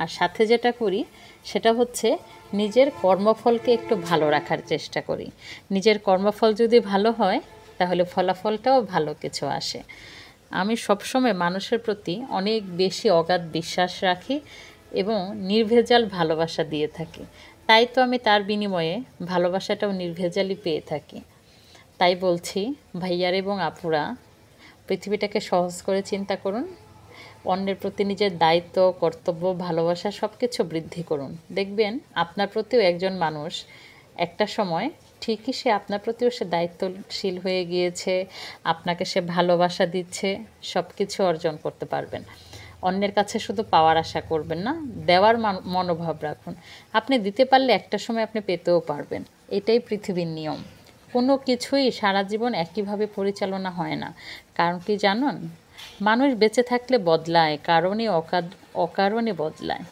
আর সাথে যেটা করি সেটা হচ্ছে নিজের কর্মফলকে একটু ভালো রাখার চেষ্টা করি। নিজের কর্মফল যদি ভালো হয় তাহলে ফলাফলটাও ভালো কিছু আসে। আমি সবসময় মানুষের প্রতি অনেক বেশি অগাধ বিশ্বাস রাখি এবং নির্ভেজাল ভালোবাসা দিয়ে থাকি। তাই তো আমি তার বিনিময়ে ভালোবাসাটাও নির্ভেজালই পেয়ে থাকি। তাই বলছি ভাইয়ার এবং আপুরা, পৃথিবীটাকে সহজ করে চিন্তা করুন, অন্যের প্রতি নিজের দায়িত্ব, কর্তব্য, ভালোবাসা সব কিছু বৃদ্ধি করুন। দেখবেন আপনার প্রতিও একজন মানুষ একটা সময় ঠিকই সে আপনার প্রতিও সে দায়িত্বশীল হয়ে গিয়েছে, আপনাকে সে ভালোবাসা দিচ্ছে, সব কিছু অর্জন করতে পারবেন। অন্যের কাছে শুধু পাওয়ার আশা করবেন না, দেওয়ার মনোভাব রাখুন। আপনি দিতে পারলে একটা সময় আপনি পেতেও পারবেন। এটাই পৃথিবীর নিয়ম। কোনো কিছুই সারা জীবন একইভাবে পরিচালনা হয় না। কারণ কি জানুন, মানুষ বেঁচে থাকলে বদলায়, অকারণে বদলায়।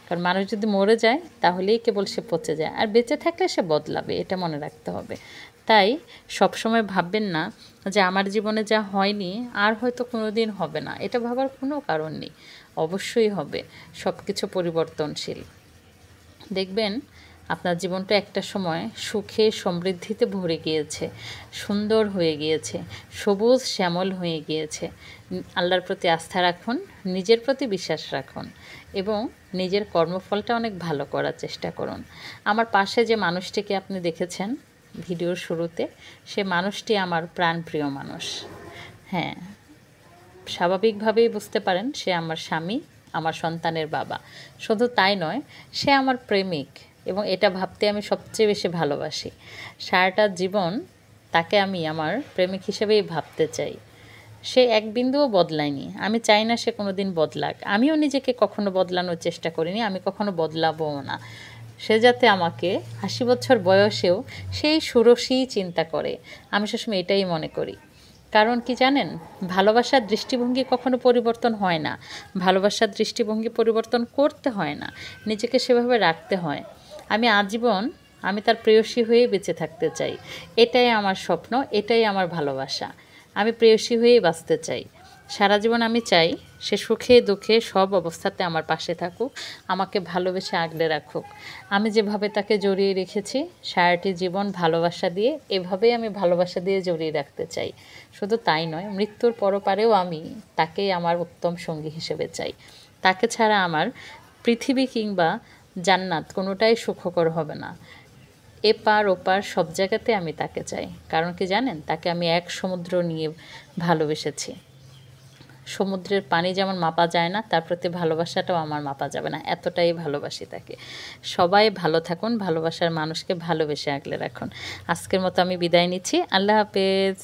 কারণ মানুষ যদি মরে যায় তাহলেই কেবল সে পচে যায়, আর বেঁচে থাকলে সে বদলাবে, এটা মনে রাখতে হবে। তাই সবসময় ভাববেন না যে আমার জীবনে যা হয়নি আর হয়তো কোনো দিন হবে না, এটা ভাবার কোনো কারণ নেই। অবশ্যই হবে, সব কিছু পরিবর্তনশীল। দেখবেন আপনার জীবনটা একটা সময় সুখে সমৃদ্ধিতে ভরে গিয়েছে, সুন্দর হয়ে গিয়েছে, সবুজ শ্যামল হয়ে গিয়েছে। আল্লাহর প্রতি আস্থা রাখুন, নিজের প্রতি বিশ্বাস রাখুন এবং নিজের কর্মফলটা অনেক ভালো করার চেষ্টা করুন। আমার পাশে যে মানুষটিকে আপনি দেখেছেন ভিডিওর শুরুতে, সে মানুষটি আমার প্রাণপ্রিয় মানুষ। হ্যাঁ, স্বাভাবিকভাবেই বুঝতে পারেন সে আমার স্বামী, আমার সন্তানের বাবা। শুধু তাই নয়, সে আমার প্রেমিক এবং এটা ভাবতে আমি সবচেয়ে বেশি ভালোবাসি। সারাটা জীবন তাকে আমি আমার প্রেমিক হিসেবেই ভাবতে চাই। সে এক বিন্দুও বদলায়নি, আমি চাই না সে কোনো দিন বদলাক। আমিও নিজেকে কখনো বদলানোর চেষ্টা করিনি, আমি কখনো বদলাবও না। সে যাতে আমাকে ৮০ বছর বয়সেও সেই ষোড়শীই চিন্তা করে, আমি সবসময় এটাই মনে করি। কারণ কি জানেন, ভালোবাসার দৃষ্টিভঙ্গি কখনো পরিবর্তন হয় না, ভালোবাসার দৃষ্টিভঙ্গি পরিবর্তন করতে হয় না, নিজেকে সেভাবে রাখতে হয়। আমি আজীবন আমি তার প্রেয়সী হয়ে বেঁচে থাকতে চাই, এটাই আমার স্বপ্ন, এটাই আমার ভালোবাসা। আমি প্রেয়সী হয়েই বাঁচতে চাই। সারা জীবন আমি চাই সে সুখে দুঃখে সব অবস্থাতে আমার পাশে থাকুক, আমাকে ভালোবেসে আগলে রাখুক। আমি যেভাবে তাকে জড়িয়ে রেখেছি সারাটি জীবন ভালোবাসা দিয়ে, এভাবেই আমি ভালোবাসা দিয়ে জড়িয়ে রাখতে চাই। শুধু তাই নয়, মৃত্যুর পরপারেও আমি তাকেই আমার উত্তম সঙ্গী হিসেবে চাই। তাকে ছাড়া আমার পৃথিবী কিংবা জান্নাত কোনোটাই সুখকর হবে না। এপার ওপার সব জায়গাতে আমি তাকে চাই। কারণ কি জানেন, তাকে আমি এক সমুদ্র নিয়ে ভালোবেসেছি। সমুদ্রের পানি যেমন মাপা যায় না, তার প্রতি ভালোবাসাটাও আমার মাপা যাবে না, এতটাই ভালোবাসি তাকে। সবাই ভালো থাকুন, ভালোবাসার মানুষকে ভালোবেসে আগলে রাখুন। আজকের মতো আমি বিদায় নিচ্ছি। আল্লাহ হাফেজ।